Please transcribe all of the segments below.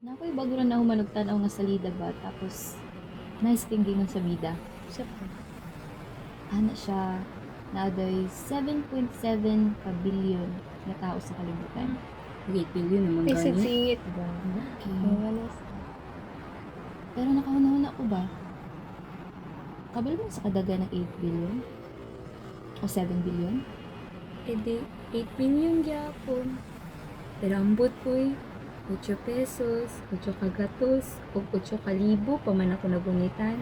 Nakoy bago ra na ako manugtanaw nga salida ba tapos nice kang gingon sa bida. Siya po. Ana siya naaday 7.7 ka billion nga tao sa kalibutan. 8 billion naman Ay, gani. sigsingit ba? Okay. Mawalas. Pero nakahuna-huna ko ba? Kabalo mo sa kadaga ng 8 billion? O 7 billion? E di, 8 billion gyapon. Pero ambot po 8 pesos, 8 kagatos, o 8 kalibo pa man ako nagunitan.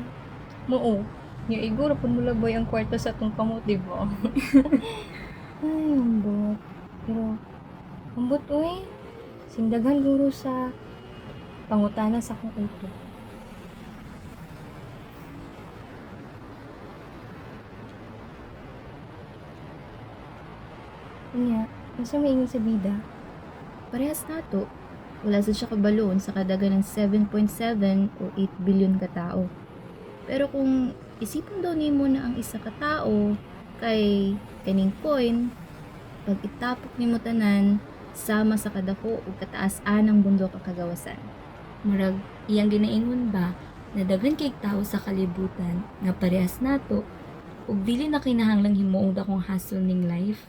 Moo. Yung iguro po mula boy ang kwarto sa itong kamot, di ba? Ay, ambot. Pero, ambot uy. Sindaghan guro sa pangutana sa akong uto. Kanya, nasa maingin sa bida. Parehas nato. Wala sad siya kabaloon sa kadaga ng 7.7 o 8 billion ka tao. Pero kung isipon daw nimo na ang isa ka tao kay kaning coin, pag itapok nimo tanan sama sa kadako ug kataas-an ang bundok ang kagawasan. Murag, iyang ginaingon ba, na daghan kay tao sa kalibutan, nga parehas nato, ug dili na kinahanglang himuong dakong hassle ning life.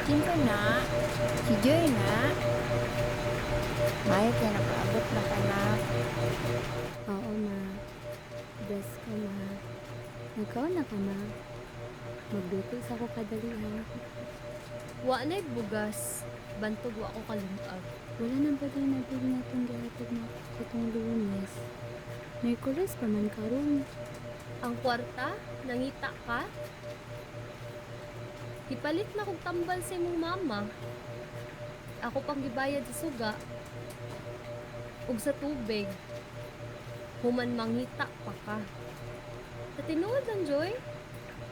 Kinsa na? Si Joy na? May kaya nakaabot na ka na. Oo, ma. Bless ka, ma. Nagkaon na ka, ma. Magluto sa ko kadalihan. Wa na'y bugas, bantog wa ko kalungag. Wala nang ba din natin na itong gihatag na itong Lunes. Merkules pa man karon. Ang kwarta, nangita ka? Gipalit na kog tambal sa imong mama. Ako pang gibayad sa suga. Ug sa tubig. Human mangita pa ka. Sa tinuod lang, Joy,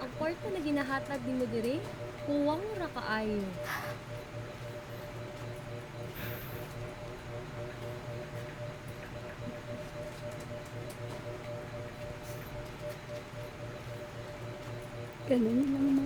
ang kwarta na ginahatag nimo diri, kuwang ra kaayo. Ganun lang, ma.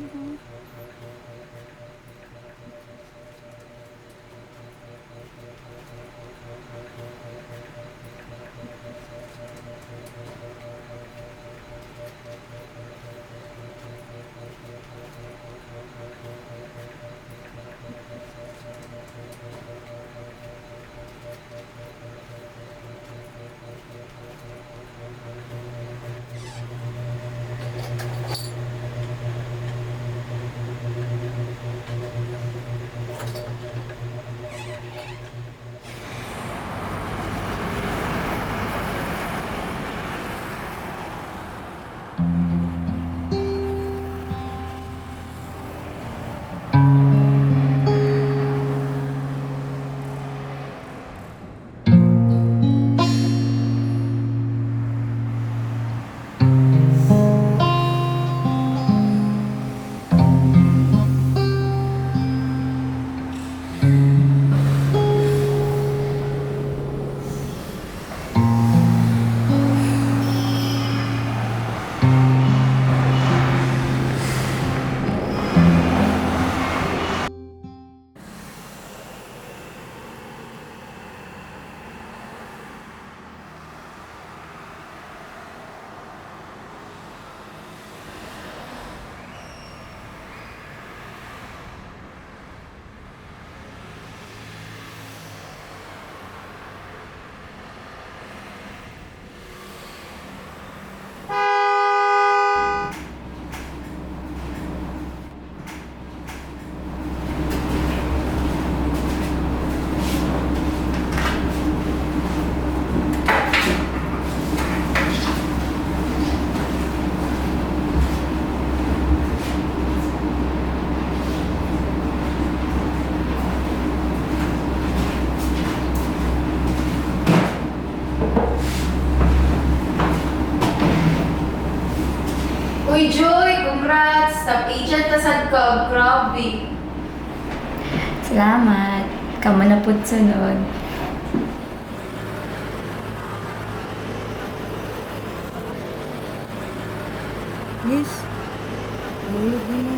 Joy! Congrats! Top agent na sad ka. Grabe. Salamat. Kamu na po sunod. Yes. Mahulog na na.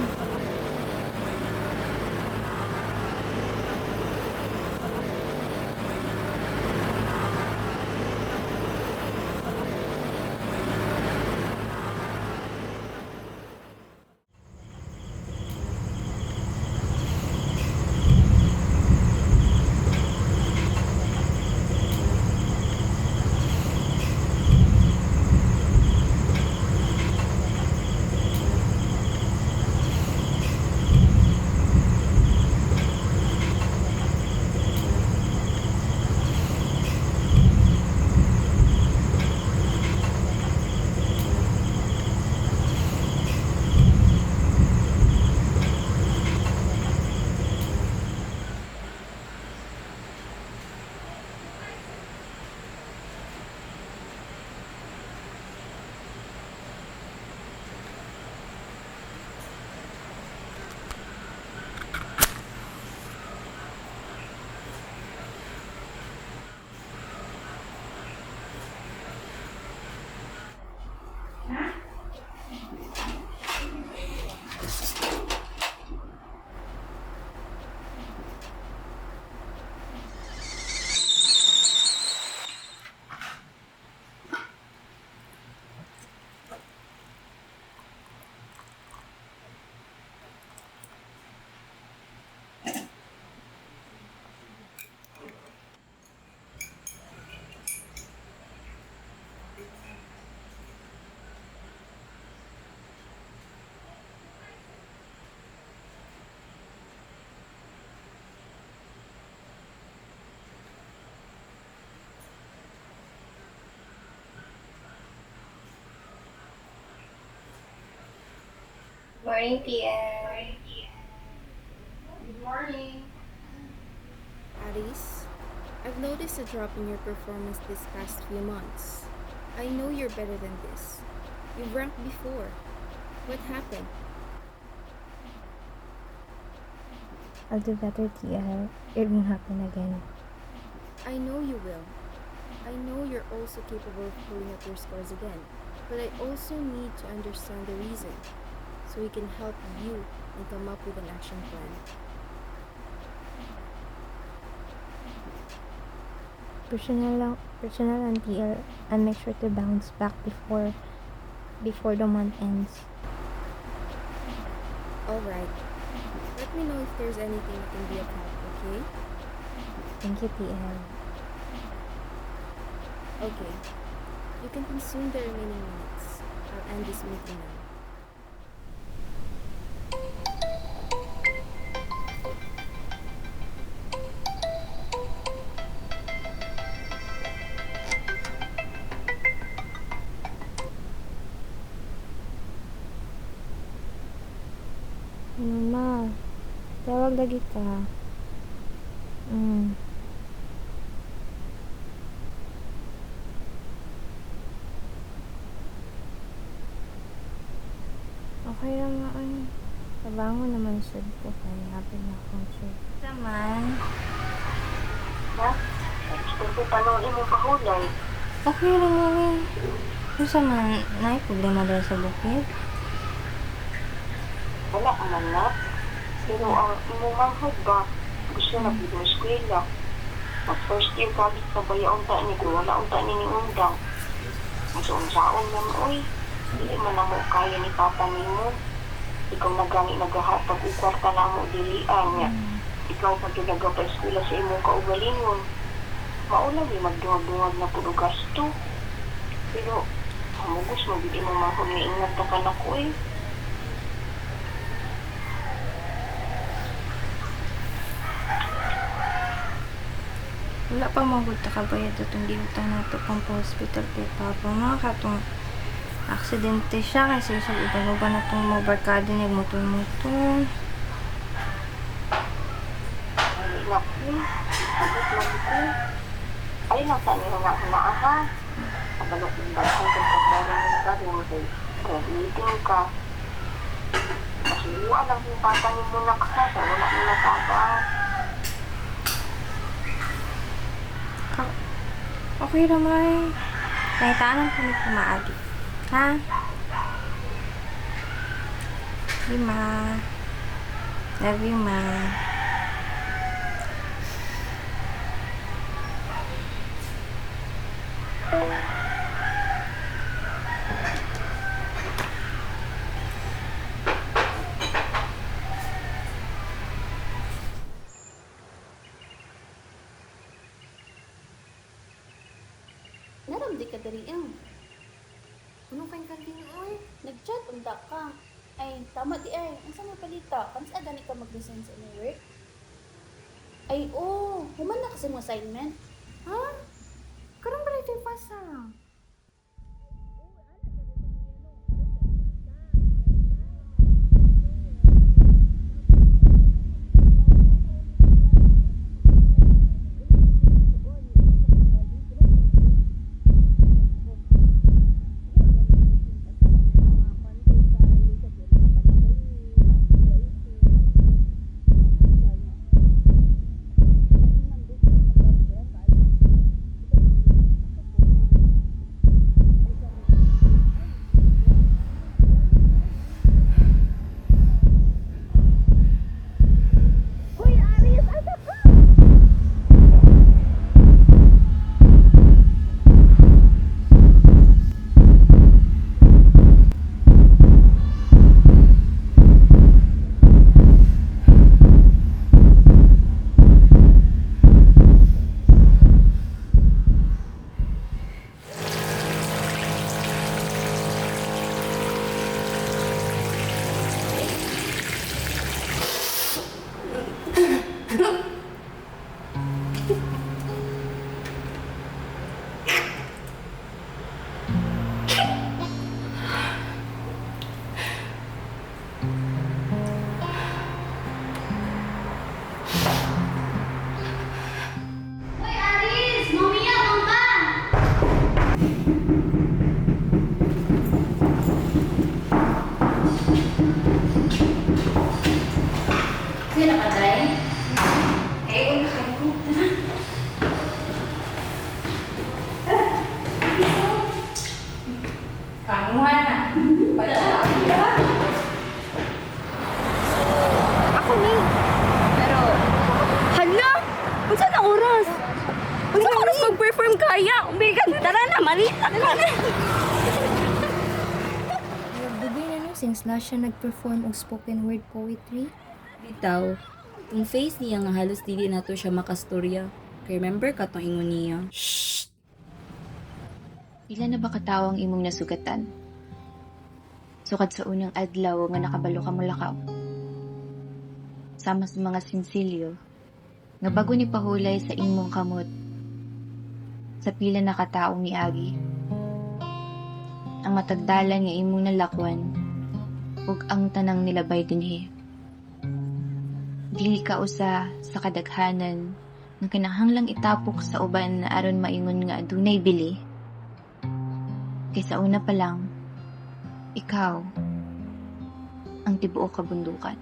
Morning, TL. Good morning. Aris, I've noticed a drop in your performance this past few months. I know you're better than this. You've ranked before. What happened? I'll do better, TL. It won't happen again. I know you will. I know you're also capable of pulling up your scores again. But I also need to understand the reason, so we can help you and come up with an action plan. Personal and TL, and make sure to bounce back before the month ends. Alright. Let me know if there's anything that can be of help, okay? Thank you, TL. Okay. You can consume the remaining minutes. I'll end this meeting now. Mama, tawag lagi ka. Okay lang nga ay. Tabango naman sad ko kaya happy na akong sir. Naman. Ha? Gusto pa nung imong pahulay. Okay lang nga eh. Kung man, naay problema dahil sa bukid. Wala ka man na. Pero ang imong manghod ba? Gusto na pwede mo eskwela. Mag first year college na ba yung unta ni ko? Wala unta ni undang. Ang suunsaon na mo, oy. Hindi man na mo kaya ni papa ni mo. Ikaw naghahatag o kwarta na mo dilian niya. Ikaw pagkinaga pa eskwela sa imong kaugalingon. Maula may magdungag-dungag na puno gasto. Pero, hamugos mo, bidi mo mahon nga ingat ka na ko eh. Wala pa magod ta kabayad itong ginutang na ito pang hospital kay Papa. Mga katong aksidente siya kasi sa uban-uban na itong mga barkada niya motor-motor. Ay, naku. Sagot lang ko. Ay, nasa niyo na aha. Kabalok ng balakang kagkabaran ng ka. Yung graduating ka. Suwa lang yung tatanim mo na ka sa wala mo nagtrabaho. Okay ramay. Naitanan kami kumaagi. Ha? Ma. Love you, ma. Naramdi ka dali ang. Ano kang kanting oy? Nag-chat unda ka. Ay, tama di ay. Ang sa mga palita, kans agani ka mag-resign sa inyong work? Ay, human na kasi mo assignment. Ha? Karang ba ito pasa? Sila ka, Day? Ako ni. Pero, hala! Unsa na oras? Unsa oras mag-perform kaya? Umigan, tara na, malita ka na. Nagdugay na no since last siya nag-perform og spoken word poetry. Bitaw, yung face niya nga halos dili na to siya makastorya. Kay remember ka tong ingon niya. Pila na ba katawang imong nasugatan? Sukad sa unang adlaw nga nakabalo ka mulakaw. Sama sa mga sinsilyo, nga bago ni pahulay sa imong kamot, sa pila na kataong niagi. Ang matagdalan nga imong nalakwan, ug ang tanang nilabay dinhi. Dili ka usa sa kadaghanan nga kinahanglang itapok sa uban na aron maingon nga adunay bili. Kaysa una pa lang, ikaw ang tibuok kabundukan.